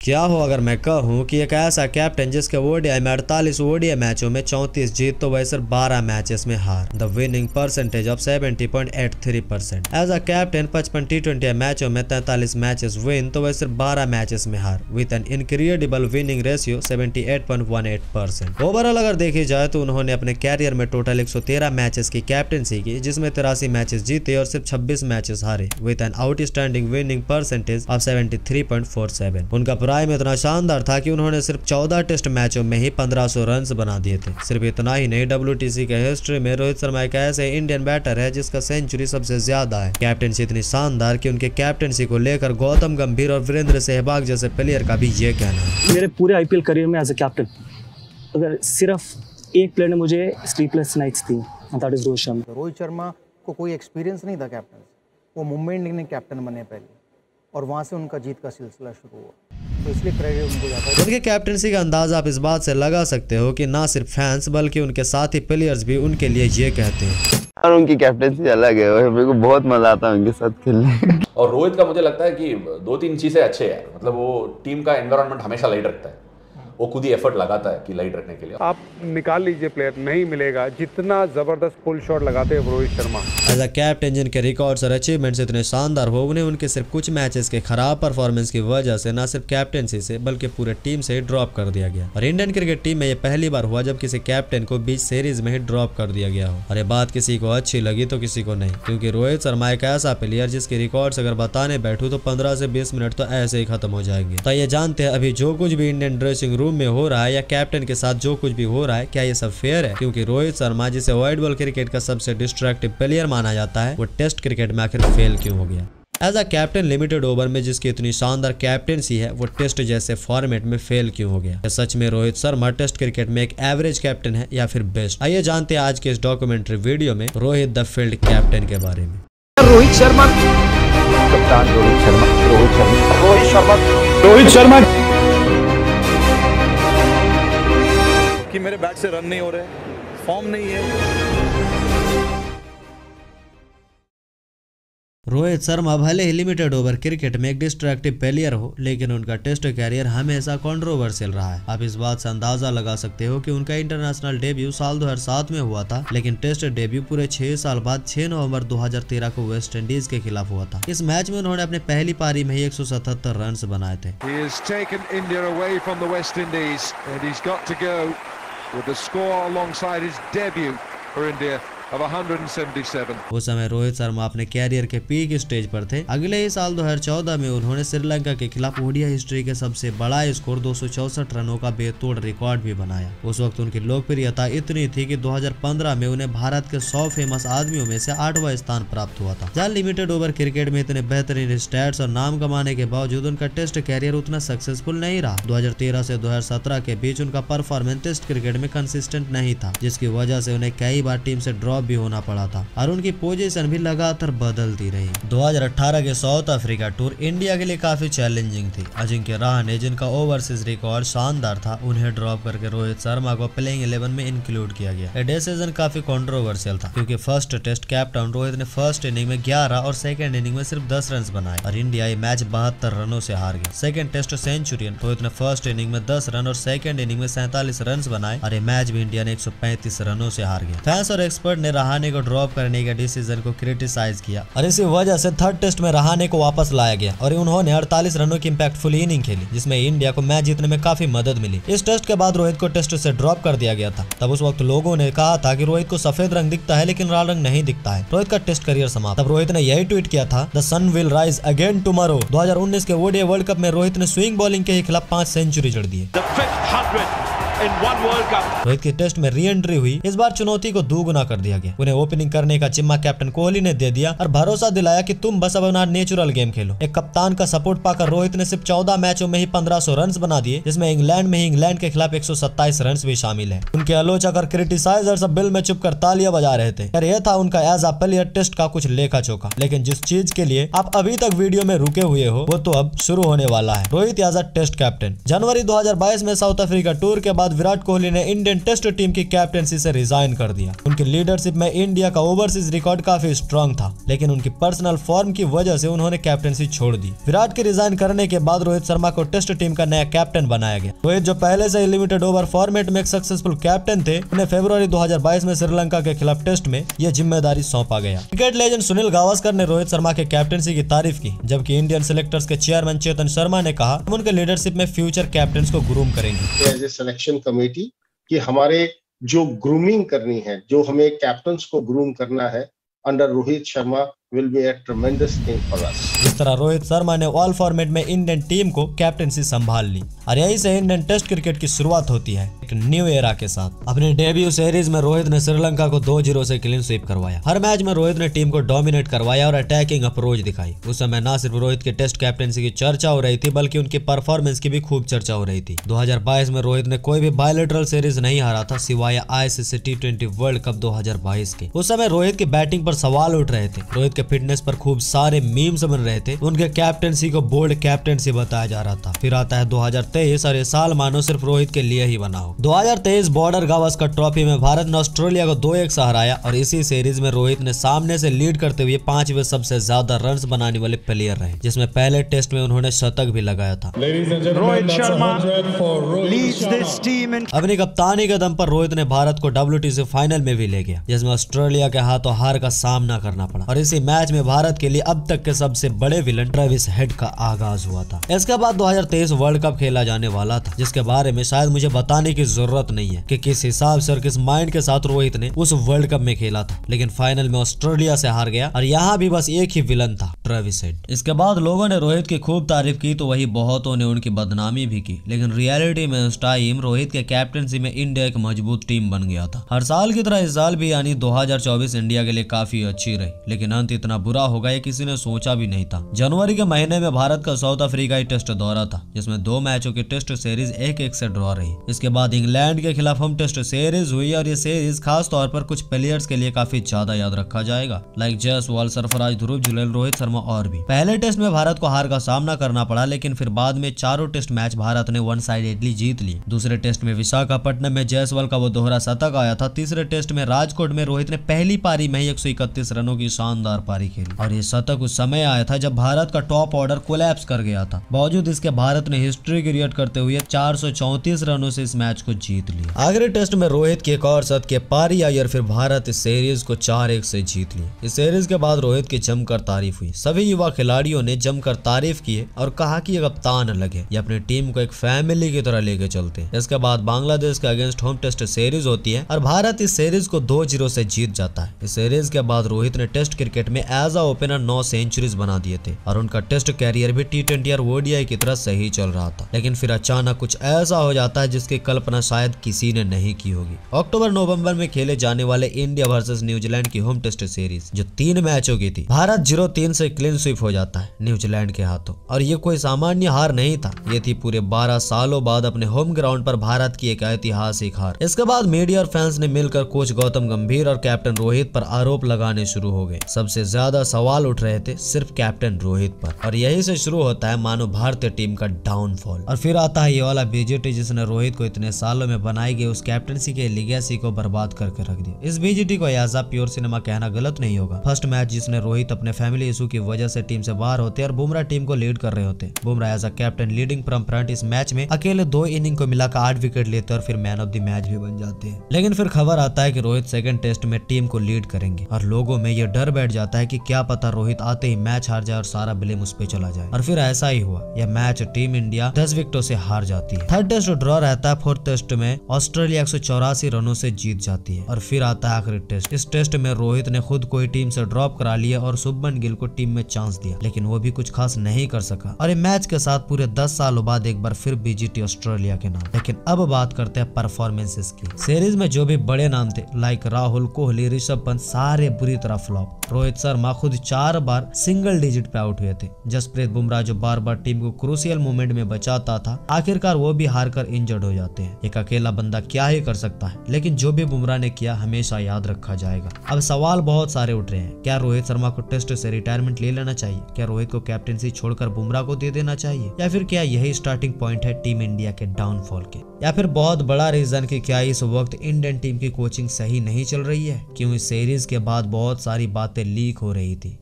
क्या हो अगर मैं कहूँ कि एक ऐसा कैप्टन जिसके ओडीआई में 48 ओडीआई मैचों में 34 जीत तो वह सिर्फ 12 मैचेस में हार। The winning percentage of 70.83%। As a captain 55 टी20 मैचों में 43 मैचेस विन तो वह सिर्फ 12 मैचेस में हार with an incredible winning ratio 78.18%। Overall अगर देखी जाए तो उन्होंने अपने कैरियर में टोटल 113 मैचेस की कैप्टनसी की, जिसमें 83 मैचेस जीते और सिर्फ 26 मैचेस हारे with an outstanding winning percentage of 73.47। उनका प्राइम इतना शानदार था कि उन्होंने सिर्फ 14 टेस्ट मैचों में ही 1500 रन बना दिए थे। सिर्फ इतना ही नहीं, WTC के हिस्ट्री में रोहित शर्मा एक ऐसे इंडियन बैटर है जिसका सेंचुरी सबसे ज्यादा है। कैप्टनसी इतनी शानदार कि उनके कैप्टनसी को लेकर गौतम गंभीर और वीरेंद्र सहवाग जैसे प्लेयर का भी ये कहना है। मेरे पूरे IPL करियर में एज ए कैप्टन अगर सिर्फ एक प्लेयर ने मुझे स्लीपलेस नाइट्स दी, दैट इज रोहित शर्मा। रोहित शर्मा को कोई एक्सपीरियंस नहीं था कैप्टन, वो मुंबई इंडियंस के कैप्टन बने पहले और वहां से उनका जीत का सिलसिला शुरू हुआ, तो इसलिए क्रेडिट उनको जाता है। उनके कैप्टनसी का अंदाजा आप इस बात से लगा सकते हो कि ना सिर्फ फैंस बल्कि उनके साथी प्लेयर्स भी उनके लिए ये कहते हैं। और उनकी कैप्टनसी अलग है, मेरे को बहुत मजा आता है उनके साथ खेलने। और रोहित का मुझे लगता है कि 2-3 चीजें अच्छे हैं, मतलब वो टीम का एनवायरनमेंट हमेशा लाइट रखता है, वो खुद ही एफर्ट लगाता है कि लाइट रखने के लिए। आप निकाल लीजिए प्लेयर नहीं मिलेगा जितना जबरदस्त पुल शॉट लगाते हैं Rohit Sharma. As a captain जिनके रिकॉर्ड्स और अचीवमेंट्स इतने शानदार हो, उन्हें उनके सिर्फ कुछ मैचेस के खराब परफॉर्मेंस की वजह से न सिर्फ कैप्टनसी से बल्कि पूरे टीम से ही ड्रॉप कर दिया गया। और इंडियन क्रिकेट टीम में ये पहली बार हुआ जब किसी कैप्टन को बीच सीरीज में ही ड्रॉप कर दिया गया हो। और ये बात किसी को अच्छी लगी तो किसी को नहीं, क्योंकि रोहित शर्मा एक ऐसा प्लेयर जिसके रिकॉर्ड्स अगर बताने बैठू तो 15 से 20 मिनट तो ऐसे ही खत्म हो जाएंगे। तो ये जानते हैं अभी जो कुछ भी इंडियन ड्रेसिंग रूम में हो रहा है या कैप्टन के साथ जो कुछ भी हो रहा है, क्या ये सब फेयर है? क्योंकि रोहित शर्मा जिसे वाइड बॉल क्रिकेट का सबसे डिस्ट्रैक्टिव प्लेयर माना जाता है, वो टेस्ट क्रिकेट में आखिर फेल क्यों हो गया? As a captain limited over में जिसकी इतनी शानदार कैप्टनसी है, वो टेस्ट जैसे फॉर्मेट में फेल क्यों हो गया? सच में रोहित शर्मा टेस्ट क्रिकेट में एक एवरेज कैप्टन है या फिर बेस्ट? आइए जानते हैं आज के इस डॉक्यूमेंट्री वीडियो में रोहित द फील्ड कैप्टन के बारे में। रोहित शर्मा, कप्तान रोहित शर्मा, रोहित शर्मा, रोहित शर्मा, रोहित शर्मा कि मेरे बैट से रन नहीं हो रहे, फॉर्म नहीं है। रोहित शर्मा भले ही लिमिटेड ओवर क्रिकेट में एक डिस्ट्रैक्टिव प्लेयर हो, लेकिन उनका टेस्ट कैरियर हमेशा कंट्रोवर्शियल रहा है। आप इस बात से अंदाजा लगा सकते हो कि उनका इंटरनेशनल डेब्यू साल 2007 में हुआ था, लेकिन टेस्ट डेब्यू पूरे 6 साल बाद 6 नवंबर 2013 को वेस्ट इंडीज के खिलाफ हुआ था। इस मैच में उन्होंने अपने पहली पारी में ही 177 रन बनाए थे। उस समय रोहित शर्मा अपने कैरियर के पीक स्टेज पर थे। अगले ही साल 2014 में उन्होंने श्रीलंका के खिलाफ ओडीआई हिस्ट्री के सबसे बड़ा स्कोर 264 रनों का बेतोड़ रिकॉर्ड भी बनाया। उस वक्त उनकी लोकप्रियता इतनी थी कि 2015 में उन्हें भारत के 100 फेमस आदमियों में से 8वां स्थान प्राप्त हुआ था। जहाँ लिमिटेड ओवर क्रिकेट में इतने बेहतरीन स्टैट्स और नाम कमाने के बावजूद उनका टेस्ट कैरियर उतना सक्सेसफुल नहीं रहा। 2013 से 2017 के बीच उनका परफॉर्मेंस टेस्ट क्रिकेट में कंसिस्टेंट नहीं था, जिसकी वजह से उन्हें कई बार टीम से ड्रॉप भी होना पड़ा था और उनकी पोजीशन भी लगातार बदलती रही। 2018 के साउथ अफ्रीका टूर इंडिया के लिए काफी चैलेंजिंग थी। अजिंक्य रहाणे जिनका ओवरसीज रिकॉर्ड शानदार था, उन्हें ड्रॉप करके रोहित शर्मा को प्लेइंग 11 में इंक्लूड किया गया। यह डिसीजन काफी कंट्रोवर्शियल था, क्योंकि फर्स्ट टेस्ट कैप्टन रोहित ने फर्स्ट इनिंग में 11 और सेकंड इनिंग में सिर्फ 10 रन बनाए और इंडिया ये मैच 72 रनों से हार गया। सेकंड टेस्ट सेंचुरियन रोहित ने फर्स्ट इनिंग में 10 रन और सेकंड इनिंग में 47 रन बनाए और ये मैच भी इंडिया ने 135 रनों से हार गया। फैंस और एक्सपर्ट ने रहाणे को ड्रॉप करने के डिसीजन को क्रिटिसाइज किया और इसी वजह से थर्ड टेस्ट में रहाणे को वापस लाया गया और उन्होंने 48 रनों की इंपैक्टफुल इनिंग खेली, जिसमें इंडिया को मैच जीतने में काफी मदद मिली। इस टेस्ट के बाद रोहित को टेस्ट से ड्रॉप कर दिया गया था। तब उस वक्त लोगों ने कहा था कि रोहित को सफेद रंग दिखता है लेकिन लाल रंग नहीं दिखता है, रोहित का टेस्ट करियर समाप्त। तब रोहित ने यही ट्वीट किया था, the sun will rise again tomorrow. 2019 के ओडीआई वर्ल्ड कप में रोहित ने स्विंग बॉलिंग के खिलाफ 5 सेंचुरी जड़ दी। रोहित की टेस्ट में री एंट्री हुई, इस बार चुनौती को दोगुना कर दिया गया। उन्हें ओपनिंग करने का जिम्मा कैप्टन कोहली ने दे दिया और भरोसा दिलाया कि तुम बस अब अपना नेचुरल गेम खेलो। एक कप्तान का सपोर्ट पाकर रोहित ने सिर्फ 14 मैचों में ही 1500 रन बना दिए, जिसमें इंग्लैंड में ही इंग्लैंड के खिलाफ 127 रन भी शामिल है। उनके आलोचक और क्रिटिसाइजर्स सब बिल में चुप कर तालियां बजा रहे थे। यह था उनका एज अ प्लेयर टेस्ट का कुछ लेखा चोखा। लेकिन जिस चीज के लिए आप अभी तक वीडियो में रुके हुए हो, वो तो अब शुरू होने वाला है। Rohit as a test captain. जनवरी 2022 में साउथ अफ्रीका टूर के बाद विराट कोहली ने इंडियन टेस्ट टीम की कैप्टेंसी से रिजाइन कर दिया। उनकी लीडरशिप में इंडिया का ओवरसीज रिकॉर्ड काफी स्ट्रांग था, लेकिन उनकी पर्सनल फॉर्म की वजह से उन्होंने कैप्टेंसी छोड़ दी। विराट के रिजाइन करने के बाद रोहित शर्मा को टेस्ट टीम का नया कैप्टन बनाया गया। रोहित जो पहले से लिमिटेड ओवर फॉर्मेट में एक सक्सेसफुल कैप्टन थे, उन्हें फरवरी 2022 में श्रीलंका के खिलाफ टेस्ट में यह जिम्मेदारी सौंपा गया। क्रिकेट लेजेंड सुनील गावस्कर ने रोहित शर्मा के कैप्टेंसी की तारीफ की, जबकि इंडियन सिलेक्टर्स के चेयरमैन चेतन शर्मा ने कहा हम उनके लीडरशिप में फ्यूचर कैप्टन को ग्रूम करेंगे। एज ए सिलेक्शन कमेटी कि हमारे जो ग्रूमिंग करनी है, जो हमें कैप्टन्स को ग्रूम करना है under Rohit Sharma will be a tremendous thing for us। इस तरह रोहित शर्मा ने ऑल फॉर्मेट में इंडियन टीम को कैप्टेंसी संभाल ली और यही से इंडियन टेस्ट क्रिकेट की शुरुआत होती है एक न्यू एरा के साथ। अपने डेब्यू सीरीज में रोहित ने श्रीलंका को 2-0 से क्लीन स्वीप करवाया। हर मैच में रोहित ने टीम को डोमिनेट करवाया और अटैकिंग अप्रोच दिखाई। उस समय न सिर्फ रोहित की टेस्ट कैप्टेंसी की चर्चा हो रही थी, बल्कि उनकी परफॉर्मेंस की भी खूब चर्चा हो रही थी। 2022 में रोहित ने कोई भी बायलैटरल सीरीज नहीं हारा था सिवाय ICC T20 वर्ल्ड कप 2022 के। उस समय रोहित की बैटिंग पर सवाल उठ रहे थे। रोहित के फिटनेस पर खूब सारे मीम्स बन रहे थे। उनके कैप्टेंसी को बोल्ड कैप्टेंसी बताया जा रहा था। फिर आता है 2023 और ये साल मानो सिर्फ रोहित के लिए ही बना हो। 2023 बॉर्डर गावस्कर ट्रॉफी में भारत ने ऑस्ट्रेलिया को 2-1 से हराया और इसी सीरीज में रोहित ने सामने से लीड करते हुए 5वें सबसे ज्यादा रन्स बनाने वाले प्लेयर रहे, जिसमें पहले टेस्ट में उन्होंने शतक भी लगाया था। Rohit Sharma leads this team. अपनी कप्तानी के दम पर रोहित ने भारत को WTC फाइनल में भी ले गया, जिसमें ऑस्ट्रेलिया के हाथों हार का सामना करना पड़ा और इसी मैच में भारत के लिए अब तक के सबसे बड़े विलन ट्रेविस हेड का आगाज हुआ था। इसके बाद 2023 वर्ल्ड कप खेला जाने वाला था, जिसके बारे में शायद मुझे बताने की जरूरत नहीं है कि किस हिसाब से और किस माइंड के साथ रोहित ने उस वर्ल्ड कप में खेला था। लेकिन फाइनल में ऑस्ट्रेलिया से हार गया और यहाँ भी बस एक ही विलन था, ट्रेविस हेड। इसके बाद लोगों ने रोहित की खूब तारीफ की तो वही बहुतों ने उनकी बदनामी भी की, लेकिन रियलिटी में उस टाइम रोहित के कैप्टेंसी में इंडिया एक मजबूत टीम बन गया था। हर साल की तरह इस साल भी यानी 2024 इंडिया के लिए काफी अच्छी रही, लेकिन अंत इतना बुरा होगा ये किसी ने सोचा भी नहीं था। जनवरी के महीने में भारत का साउथ अफ्रीकाई टेस्ट दौरा था, जिसमें 2 मैचों की टेस्ट सीरीज 1-1 से ड्रॉ रही। इसके बाद इंग्लैंड के खिलाफ हम टेस्ट सीरीज हुई और ये सीरीज खास तौर पर कुछ प्लेयर्स के लिए काफी ज्यादा याद रखा जाएगा, लाइक जयसवाल, सरफराज, ध्रुव जुरैल, रोहित शर्मा और भी। पहले टेस्ट में भारत को हार का सामना करना पड़ा, लेकिन फिर बाद में चारों टेस्ट मैच भारत ने वन साइडेडली जीत ली। दूसरे टेस्ट में विशाखापट्टनम में जयसवाल का वो दोहरा शतक आया था। तीसरे टेस्ट में राजकोट में रोहित ने पहली पारी में ही 131 रनों की शानदार पारी खेली और ये शतक उस समय आया था जब भारत का टॉप ऑर्डर कोलैप्स कर गया था। बावजूद इसके भारत ने हिस्ट्री क्रिएट करते हुए 434 रनों से इस मैच को जीत लिया। आखिरी टेस्ट में रोहित की एक और शतकीय पारी आई और फिर भारत इस सीरीज को 4-1 से जीत ली। इस सीरीज के बाद रोहित की जमकर तारीफ हुई। सभी युवा खिलाड़ियों ने जमकर तारीफ की और कहा कि ये कप्तान अलग है, ये अपनी टीम को एक फैमिली की तरह लेके चलते हैं। इसके बाद बांग्लादेश के अगेंस्ट होम टेस्ट सीरीज होती है और भारत इस सीरीज को 2-0 से जीत जाता है। इस सीरीज के बाद रोहित ने टेस्ट क्रिकेट में एज अ ओपनर 9 सेंचुरीज बना दिए थे और उनका टेस्ट कैरियर भी T20 और ODI की तरह सही चल रहा था। लेकिन फिर अचानक कुछ ऐसा हो जाता है जिसकी कल्पना शायद किसी ने नहीं की होगी। अक्टूबर-नवंबर में खेले जाने वाले इंडिया वर्सेस न्यूजीलैंड की होम टेस्ट सीरीज जो 3 मैचों की थी, भारत 0-3 से क्लीन स्वीप हो जाता है न्यूजीलैंड के हाथों। और ये कोई सामान्य हार नहीं था, ये थी पूरे 12 सालों बाद अपने होम ग्राउंड पर भारत की एक ऐतिहासिक हार। इसके बाद मीडिया और फैंस ने मिलकर कोच गौतम गंभीर और कैप्टन रोहित पर आरोप लगाने शुरू हो गए। सबसे ज्यादा सवाल उठ रहे थे सिर्फ कैप्टन रोहित पर और यही से शुरू होता है मानो भारतीय टीम का डाउनफॉल। और फिर आता है ये वाला बीजेटी जिसने रोहित को इतने सालों में बनाई गई उस कैप्टनसी के लीगेसी को बर्बाद करके रख दिया। इस बीजेटी को एज अ प्योर सिनेमा कहना गलत नहीं होगा। फर्स्ट मैच जिसने रोहित अपने फैमिली इशू की वजह से टीम से बाहर होते और बुमराह टीम को लीड कर रहे होते। Bumrah as a captain leading from front इस मैच में अकेले 2 इनिंग को मिलाकर 8 विकेट लेते और फिर मैन ऑफ द मैच भी बन जाते हैं। लेकिन फिर खबर आता है कि रोहित सेकंड टेस्ट में टीम को लीड करेंगे और लोगों में यह डर बैठ जाता है कि क्या पता रोहित आते ही मैच हार जाए और सारा ब्लेम उस पे चला जाए। और फिर ऐसा ही हुआ, यह मैच टीम इंडिया 10 विकेटों से हार जाती है। थर्ड टेस्ट ड्रॉ रहता है। फोर्थ टेस्ट में ऑस्ट्रेलिया 184 रनों से जीत जाती है। और फिर आता है आखिरी टेस्ट। इस टेस्ट में रोहित ने खुद को ही टीम से ड्रॉप करा लिया और शुभमन गिल को टीम में चांस दिया, लेकिन वो भी कुछ खास नहीं कर सका। और मैच के साथ पूरे 10 सालों बाद एक बार फिर बीजेटी ऑस्ट्रेलिया के नाम। लेकिन अब बात करते हैं परफॉर्मेंसेस की। सीरीज में जो भी बड़े नाम थे लाइक राहुल, कोहली, ऋषभ पंत, सारे बुरी तरह फ्लॉप। रोहित शर्मा खुद 4 बार सिंगल डिजिट पे आउट हुए थे। जसप्रीत बुमराह जो बार बार टीम को क्रूशियल मोमेंट में बचाता था, आखिरकार वो भी हारकर इंजर्ड हो जाते हैं। एक अकेला बंदा क्या ही कर सकता है, लेकिन जो भी बुमराह ने किया हमेशा याद रखा जाएगा। अब सवाल बहुत सारे उठ रहे हैं, क्या रोहित शर्मा को टेस्ट से रिटायरमेंट ले लेना चाहिए? क्या रोहित को कैप्टेंसी छोड़कर बुमराह को दे देना चाहिए? या फिर क्या यही स्टार्टिंग पॉइंट है टीम इंडिया के डाउनफॉल के? या फिर बहुत बड़ा रीजन कि क्या इस वक्त इंडियन टीम की कोचिंग सही नहीं चल रही है? क्यों इस सीरीज के बाद बहुत सारी बातें लीक हो रही थी?